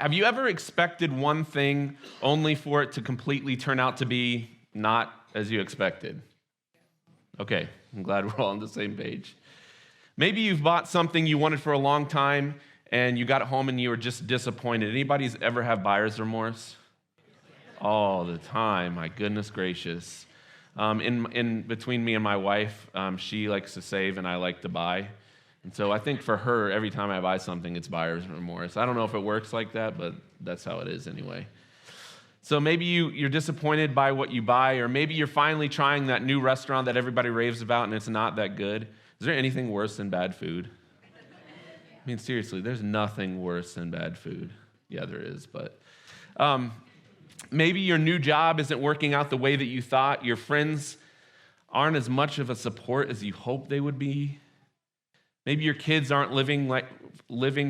Have you ever expected one thing only for it to completely turn out to be not as you expected? Okay, I'm glad we're all on the same page. Maybe you've bought something you wanted for a long time and you got it home and you were just disappointed. Anybody's ever have buyer's remorse? All the time, my goodness gracious. In between me and my wife, she likes to save and I like to buy. And so I think for her, every time I buy something, it's buyer's remorse. I don't know if it works like that, but that's how it is anyway. So maybe you're disappointed by what you buy, or maybe you're finally trying that new restaurant that everybody raves about and it's not that good. Is there anything worse than bad food? I mean, seriously, there's nothing worse than bad food. Yeah, there is, but maybe your new job isn't working out the way that you thought. Your friends aren't as much of a support as you hoped they would be. Maybe your kids aren't living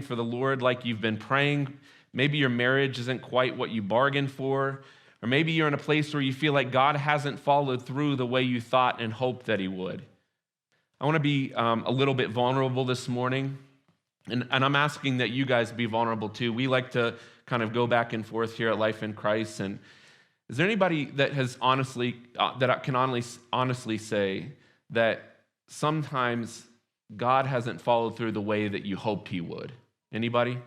for the Lord like you've been praying. Maybe your marriage isn't quite what you bargained for. Or maybe you're in a place where you feel like God hasn't followed through the way you thought and hoped that he would. I want to be a little bit vulnerable this morning. And I'm asking that you guys be vulnerable too. We like to kind of go back and forth here at Life in Christ. And is there anybody that has that can honestly say that sometimes God hasn't followed through the way that you hoped he would? Anybody?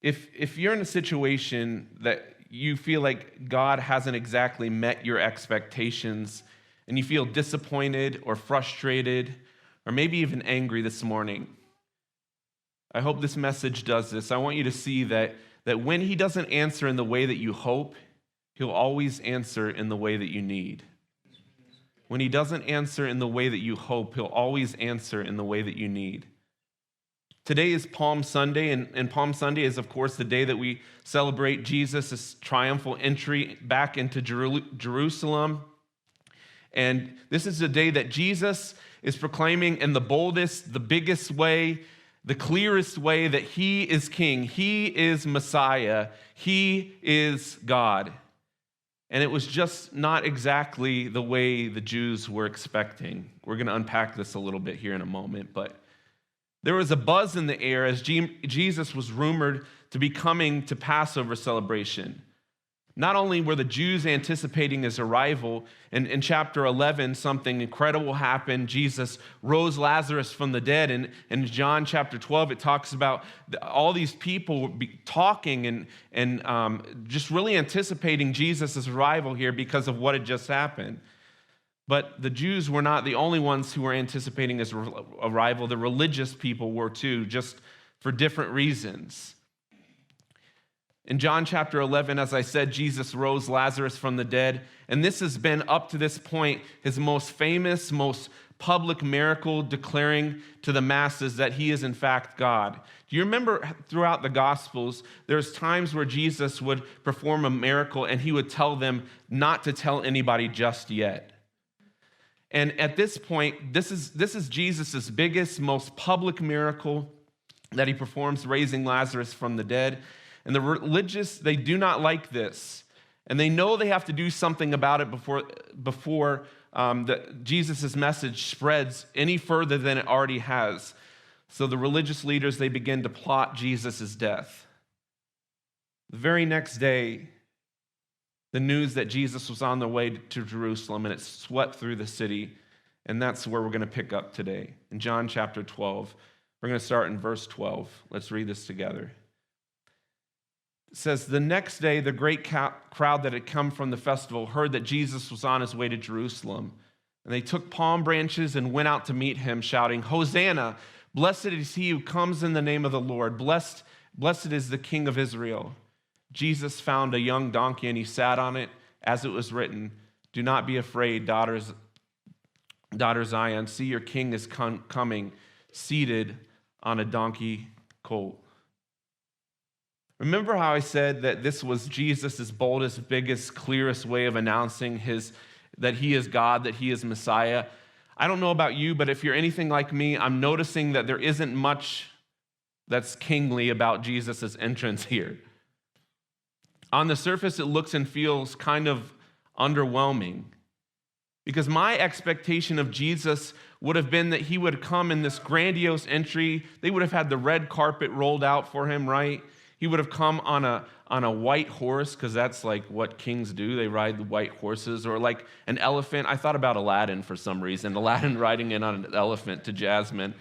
If you're in a situation that you feel like God hasn't exactly met your expectations and you feel disappointed or frustrated or maybe even angry this morning, I hope this message does this. I want you to see that when he doesn't answer in the way that you hope, he'll always answer in the way that you need. When he doesn't answer in the way that you hope, he'll always answer in the way that you need. Today is Palm Sunday, and Palm Sunday is, of course, the day that we celebrate Jesus' triumphal entry back into Jerusalem. And this is the day that Jesus is proclaiming in the boldest, the biggest way, the clearest way that he is king, he is Messiah, he is God. And it was just not exactly the way the Jews were expecting. We're going to unpack this a little bit here in a moment, but there was a buzz in the air as Jesus was rumored to be coming to Passover celebration. Not only were the Jews anticipating his arrival, in chapter 11, something incredible happened. Jesus rose Lazarus from the dead. And in John chapter 12, it talks about all these people talking and just really anticipating Jesus' arrival here because of what had just happened. But the Jews were not the only ones who were anticipating his arrival. The religious people were too, just for different reasons. In John chapter 11, as I said, Jesus rose Lazarus from the dead. And this has been, up to this point, his most famous, most public miracle, declaring to the masses that he is in fact God. Do you remember throughout the Gospels, there's times where Jesus would perform a miracle and he would tell them not to tell anybody just yet. And at this point, this is Jesus' biggest, most public miracle that he performs, raising Lazarus from the dead. And the religious, they do not like this. And they know they have to do something about it before Jesus' message spreads any further than it already has. So the religious leaders, they begin to plot Jesus' death. The very next day, the news that Jesus was on the way to Jerusalem, and it swept through the city. And that's where we're going to pick up today. In John chapter 12, we're going to start in verse 12. Let's read this together. It says, the next day, the great crowd that had come from the festival heard that Jesus was on his way to Jerusalem. And they took palm branches and went out to meet him, shouting, Hosanna! Blessed is he who comes in the name of the Lord. Blessed is the King of Israel. Jesus found a young donkey and he sat on it, as it was written, do not be afraid, daughter Zion. See, your king is coming, seated on a donkey colt. Remember how I said that this was Jesus' boldest, biggest, clearest way of announcing that he is God, that he is Messiah? I don't know about you, but if you're anything like me, I'm noticing that there isn't much that's kingly about Jesus' entrance here. On the surface, it looks and feels kind of underwhelming Because my expectation of Jesus would have been that he would come in this grandiose entry. They would have had the red carpet rolled out for him, right? He would have come on a white horse, because that's like what kings do. They ride the white horses, or like an elephant. I thought about Aladdin for some reason. Aladdin riding in on an elephant to Jasmine.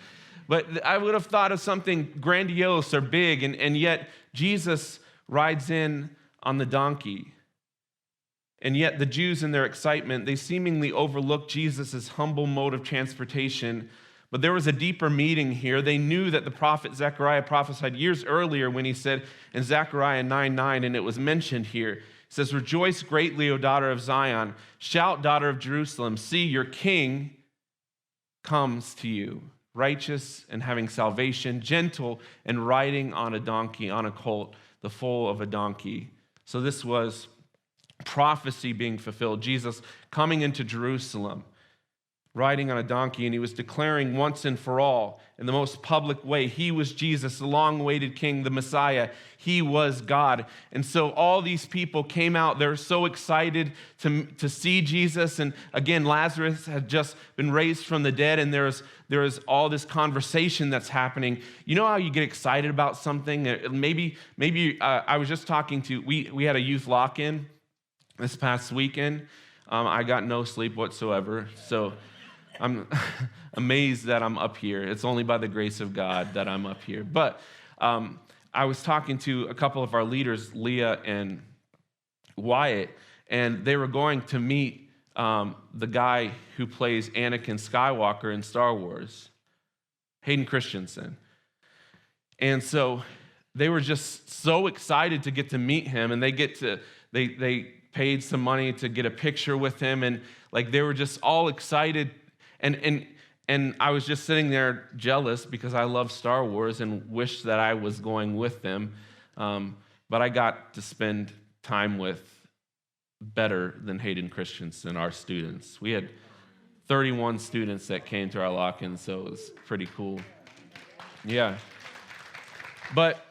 But I would have thought of something grandiose or big, and yet Jesus rides in on the donkey. And yet the Jews, in their excitement, they seemingly overlooked Jesus' humble mode of transportation. But there was a deeper meaning here. They knew that the prophet Zechariah prophesied years earlier when he said in Zechariah 9:9, and it was mentioned here. It says, "Rejoice greatly, O daughter of Zion. Shout, daughter of Jerusalem. See, your king comes to you, righteous and having salvation, gentle and riding on a donkey, on a colt, the foal of a donkey." So this was prophecy being fulfilled. Jesus coming into Jerusalem, riding on a donkey, and he was declaring once and for all, in the most public way, he was Jesus, the long-awaited king, the Messiah. He was God. And so all these people came out. They were so excited to see Jesus. And again, Lazarus had just been raised from the dead, and there is all this conversation that's happening. You know how you get excited about something? Maybe I was just talking to, we had a youth lock-in this past weekend. I got no sleep whatsoever, so I'm amazed that I'm up here. It's only by the grace of God that I'm up here. But I was talking to a couple of our leaders, Leah and Wyatt, and they were going to meet the guy who plays Anakin Skywalker in Star Wars, Hayden Christensen. And so they were just so excited to get to meet him, and they paid some money to get a picture with him, and like they were just all excited. And I was just sitting there jealous because I love Star Wars and wished that I was going with them. But I got to spend time with better than Hayden Christensen, our students. We had 31 students that came to our lock-in, so it was pretty cool. Yeah. But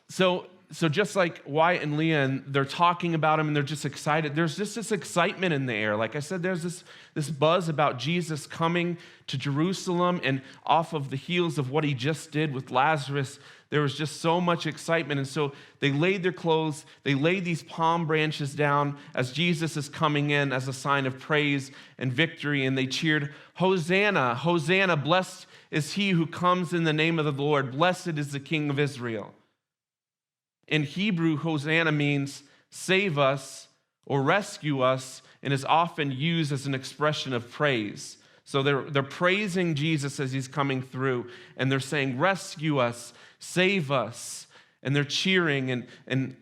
so just like Wyatt and Leah, and they're talking about him, and they're just excited. There's just this excitement in the air. Like I said, there's this buzz about Jesus coming to Jerusalem, and off of the heels of what he just did with Lazarus, there was just so much excitement. And so they laid their clothes, they laid these palm branches down as Jesus is coming in as a sign of praise and victory, and they cheered, "Hosanna, Hosanna, blessed is he who comes in the name of the Lord. Blessed is the King of Israel." In Hebrew, Hosanna means save us or rescue us, and is often used as an expression of praise. So they're praising Jesus as he's coming through, and they're saying, rescue us, save us, and they're cheering, and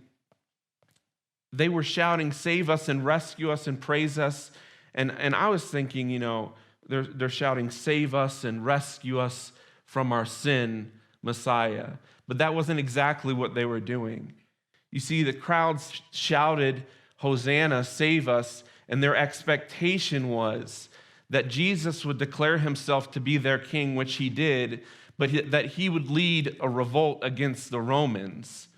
they were shouting, save us and rescue us and praise us. And I was thinking, they're shouting, save us and rescue us from our sin, Messiah. But that wasn't exactly what they were doing. You see, the crowds shouted, Hosanna, save us, and their expectation was that Jesus would declare himself to be their king, which he did, but that he would lead a revolt against the Romans,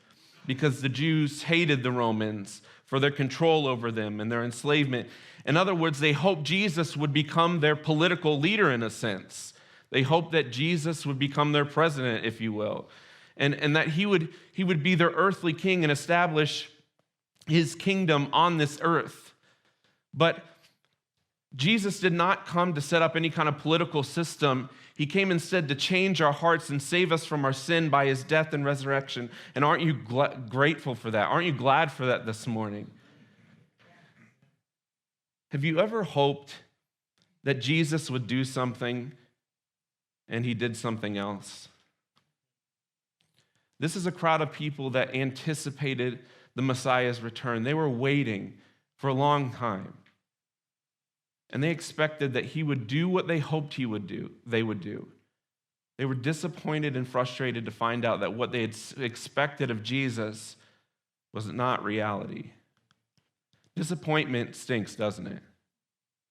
because the Jews hated the Romans for their control over them and their enslavement. In other words, they hoped Jesus would become their political leader in a sense. They hoped that Jesus would become their president, if you will, and that he would be their earthly king and establish his kingdom on this earth. But Jesus did not come to set up any kind of political system. He came instead to change our hearts and save us from our sin by his death and resurrection. And aren't you grateful for that? Aren't you glad for that this morning? Have you ever hoped that Jesus would do something and he did something else? This is a crowd of people that anticipated the Messiah's return. They were waiting for a long time. And they expected that he would do what they hoped they would do. They were disappointed and frustrated to find out that what they had expected of Jesus was not reality. Disappointment stinks, doesn't it?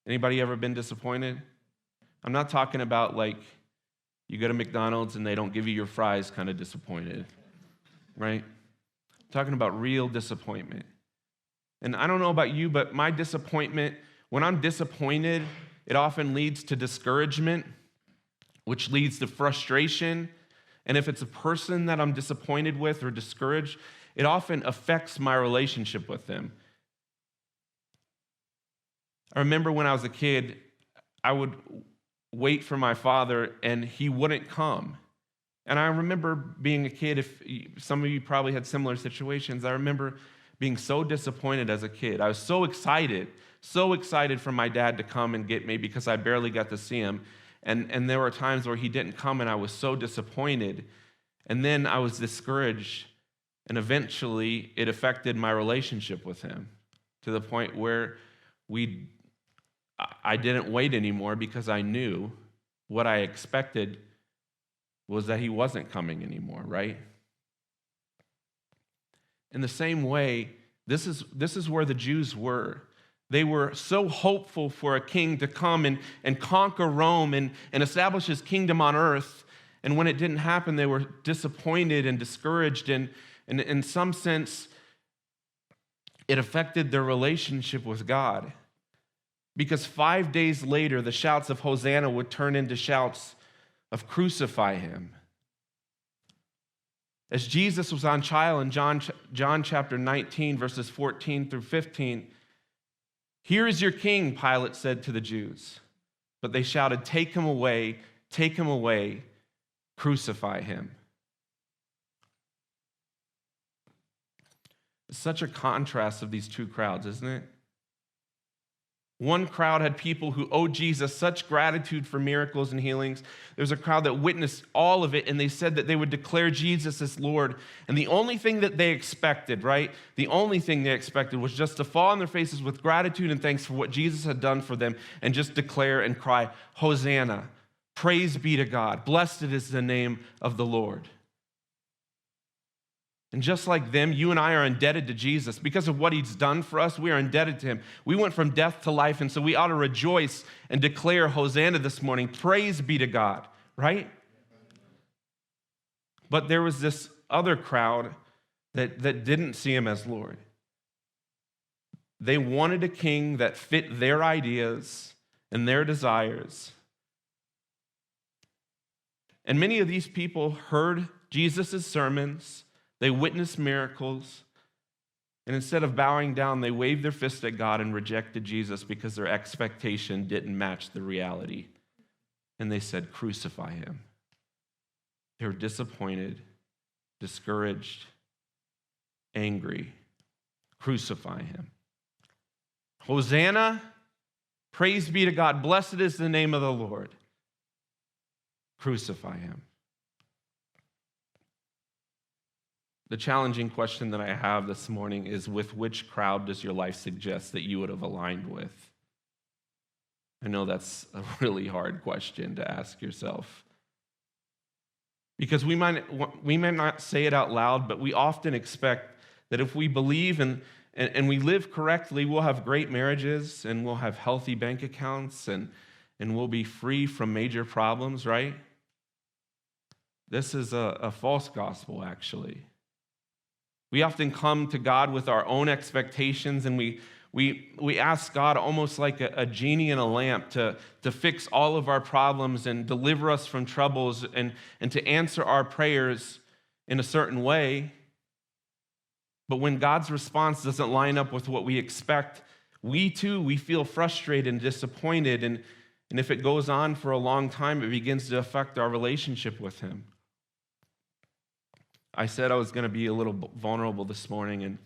Anybody ever been disappointed? I'm not talking about like you go to McDonald's and they don't give you your fries kind of disappointed, right? I'm talking about real disappointment. And I don't know about you, but my disappointment When I'm disappointed, it often leads to discouragement, which leads to frustration. And if it's a person that I'm disappointed with or discouraged, it often affects my relationship with them. I remember when I was a kid, I would wait for my father and he wouldn't come. And I remember being a kid, if some of you probably had similar situations, I remember being so disappointed as a kid. I was so excited for my dad to come and get me because I barely got to see him. And there were times where he didn't come and I was so disappointed. And then I was discouraged. And eventually it affected my relationship with him to the point where I didn't wait anymore because I knew what I expected was that he wasn't coming anymore, right? In the same way, this is where the Jews were. They were so hopeful for a king to come and conquer Rome and establish his kingdom on earth. And when it didn't happen, they were disappointed and discouraged. And in some sense, it affected their relationship with God. Because 5 days later, the shouts of Hosanna would turn into shouts of crucify him. As Jesus was on trial in John chapter 19, verses 14 through 15, "Here is your king," Pilate said to the Jews. But they shouted, take him away, crucify him." It's such a contrast of these two crowds, isn't it? One crowd had people who owed Jesus such gratitude for miracles and healings. There's a crowd that witnessed all of it, and they said that they would declare Jesus as Lord. And the only thing that they expected, right? The only thing they expected was just to fall on their faces with gratitude and thanks for what Jesus had done for them and just declare and cry, "Hosanna, praise be to God. Blessed is the name of the Lord." And just like them, you and I are indebted to Jesus. Because of what he's done for us, we are indebted to him. We went from death to life, and so we ought to rejoice and declare Hosanna this morning. Praise be to God, right? But there was this other crowd that didn't see him as Lord. They wanted a king that fit their ideas and their desires. And many of these people heard Jesus' sermons. They witnessed miracles, and instead of bowing down, they waved their fist at God and rejected Jesus because their expectation didn't match the reality. And they said, "Crucify him." They were disappointed, discouraged, angry. Crucify him. Hosanna, praise be to God. Blessed is the name of the Lord. Crucify him. The challenging question that I have this morning is, with which crowd does your life suggest that you would have aligned with? I know that's a really hard question to ask yourself. Because we might not say it out loud, but we often expect that if we believe and we live correctly, we'll have great marriages and we'll have healthy bank accounts and we'll be free from major problems, right? This is a false gospel, actually. We often come to God with our own expectations, and we ask God almost like a genie in a lamp to fix all of our problems and deliver us from troubles and to answer our prayers in a certain way. But when God's response doesn't line up with what we expect, we feel frustrated and disappointed, and if it goes on for a long time, it begins to affect our relationship with him. I said I was going to be a little vulnerable this morning, and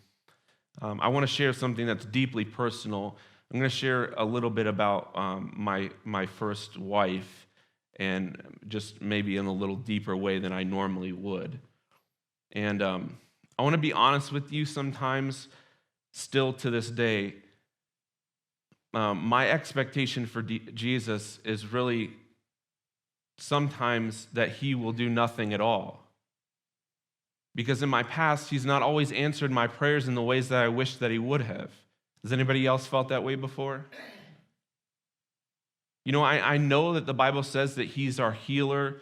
I want to share something that's deeply personal. I'm going to share a little bit about my first wife, and just maybe in a little deeper way than I normally would. And I want to be honest with you, sometimes, still to this day, my expectation for Jesus is really sometimes that he will do nothing at all. Because in my past, he's not always answered my prayers in the ways that I wish that he would have. Has anybody else felt that way before? You know, I know that the Bible says that he's our healer,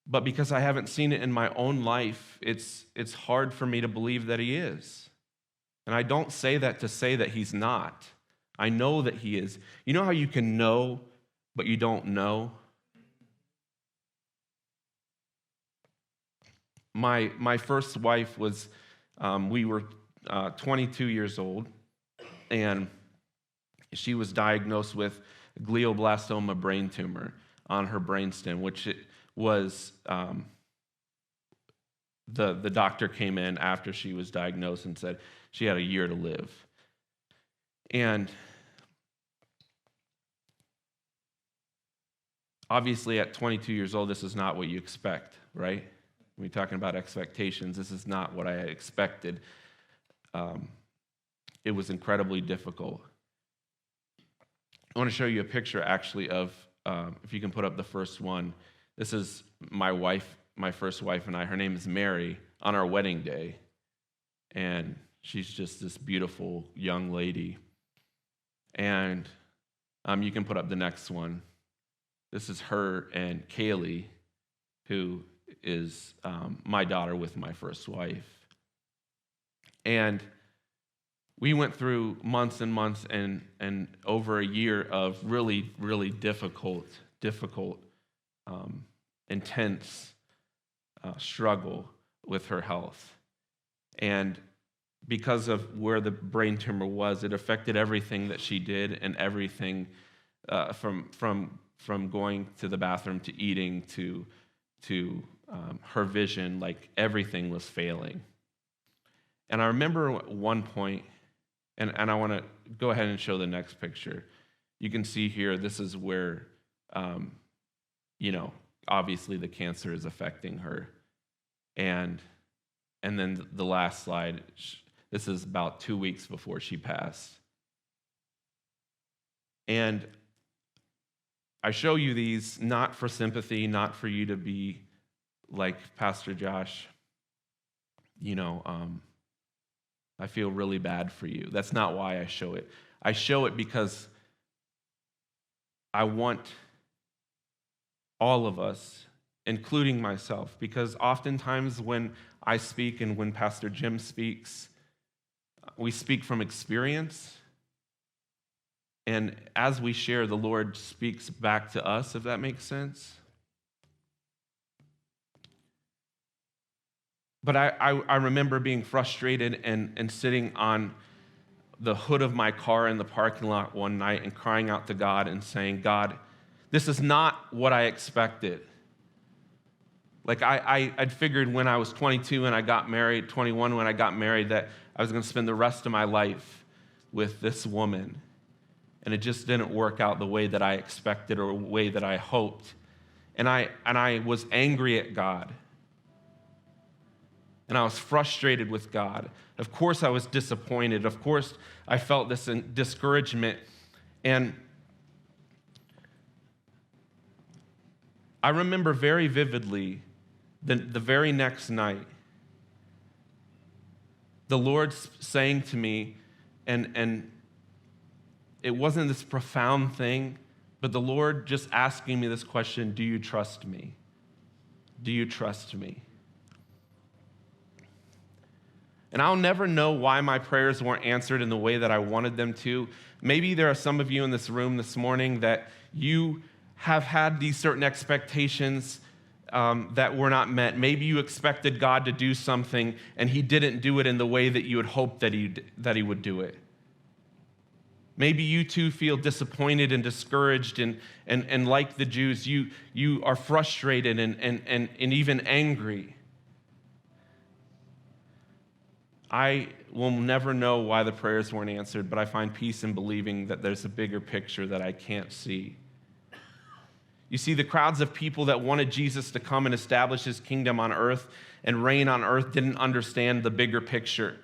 but because I haven't seen it in my own life, it's hard for me to believe that he is. And I don't say that to say that he's not. I know that he is. You know how you can know, but you don't know? My first wife was, we were 22 years old, and she was diagnosed with glioblastoma brain tumor on her brainstem, which it was, the doctor came in after she was diagnosed and said she had a year to live. And obviously at 22 years old, this is not what you expect, right? When we're talking about expectations, this is not what I had expected. It was incredibly difficult. I want to show you a picture, actually, of, if you can put up the first one. This is my wife, my first wife and I. Her name is Mary, on our wedding day. And she's just this beautiful young lady. And you can put up the next one. This is her and Kaylee, who is my daughter with my first wife. And we went through months and months and over a year of really, really difficult, intense struggle with her health. And because of where the brain tumor was, it affected everything that she did and everything from going to the bathroom to eating to her vision. Like, everything was failing. And I remember at one point, and I want to go ahead and show the next picture. You can see here, this is where, obviously the cancer is affecting her. And then the last slide, this is about 2 weeks before she passed. And I show you these not for sympathy, not for you to be like Pastor Josh, I feel really bad for you. That's not why I show it. I show it because I want all of us, including myself, because oftentimes when I speak and when Pastor Jim speaks, we speak from experience. And as we share, the Lord speaks back to us, if that makes sense. But I remember being frustrated and sitting on the hood of my car in the parking lot one night and crying out to God and saying, God, this is not what I expected. Like, I'd figured when I was 22 and I got married, 21 when I got married, that I was going to spend the rest of my life with this woman. And it just didn't work out the way that I expected or the way that I hoped. And I was angry at God. And I was frustrated with God. Of course, I was disappointed. Of course, I felt this discouragement. And I remember very vividly the very next night, the Lord saying to me, and it wasn't this profound thing, but the Lord just asking me this question: do you trust me? Do you trust me? And I'll never know why my prayers weren't answered in the way that I wanted them to. Maybe there are some of you in this room this morning that you have had these certain expectations that were not met. Maybe you expected God to do something and he didn't do it in the way that you had hoped that he would do it. Maybe you too feel disappointed and discouraged and like the Jews, you are frustrated and even angry. I will never know why the prayers weren't answered, but I find peace in believing that there's a bigger picture that I can't see. You see, the crowds of people that wanted Jesus to come and establish his kingdom on earth and reign on earth didn't understand the bigger picture.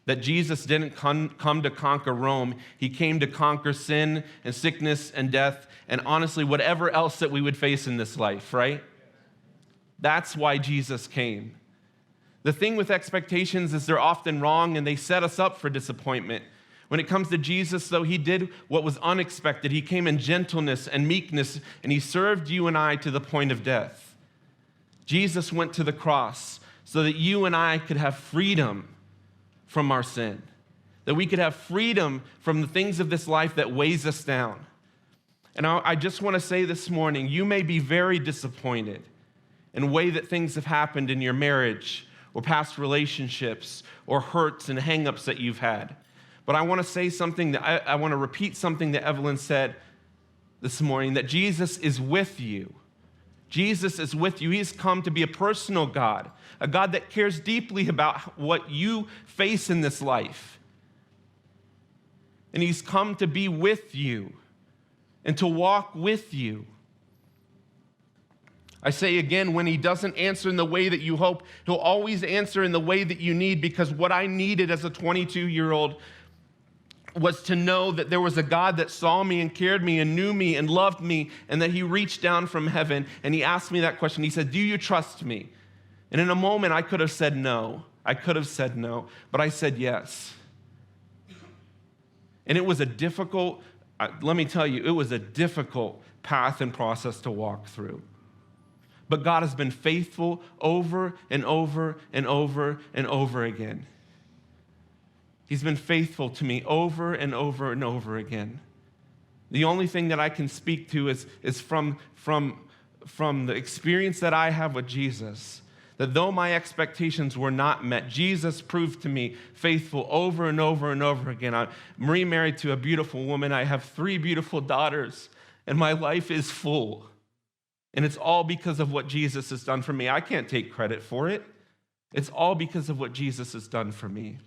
That Jesus didn't come to conquer Rome. He came to conquer sin and sickness and death and honestly whatever else that we would face in this life, right? That's why Jesus came. The thing with expectations is they're often wrong and they set us up for disappointment. When it comes to Jesus, though, he did what was unexpected. He came in gentleness and meekness, and he served you and I to the point of death. Jesus went to the cross so that you and I could have freedom from our sin, that we could have freedom from the things of this life that weighs us down. And I just want to say this morning, you may be very disappointed in the way that things have happened in your marriage or past relationships or hurts and hang-ups that you've had. But I want to say something that I want to repeat something that Evelyn said this morning, that Jesus is with you. Jesus is with you. He's come to be a personal God, a God that cares deeply about what you face in this life. And he's come to be with you and to walk with you. I say again, when he doesn't answer in the way that you hope, he'll always answer in the way that you need, because what I needed as a 22-year-old was to know that there was a God that saw me and cared me and knew me and loved me, and that he reached down from heaven and he asked me that question. He said, "Do you trust me?" And in a moment, I could have said no. But I said yes. And it was a difficult, let me tell you, it was a difficult path and process to walk through. But God has been faithful over and over and over and over again. He's been faithful to me over and over and over again. The only thing that I can speak to is from the experience that I have with Jesus, that though my expectations were not met, Jesus proved to me faithful over and over and over again. I'm remarried to a beautiful woman. I have 3 beautiful daughters, and my life is full. And it's all because of what Jesus has done for me. I can't take credit for it. It's all because of what Jesus has done for me.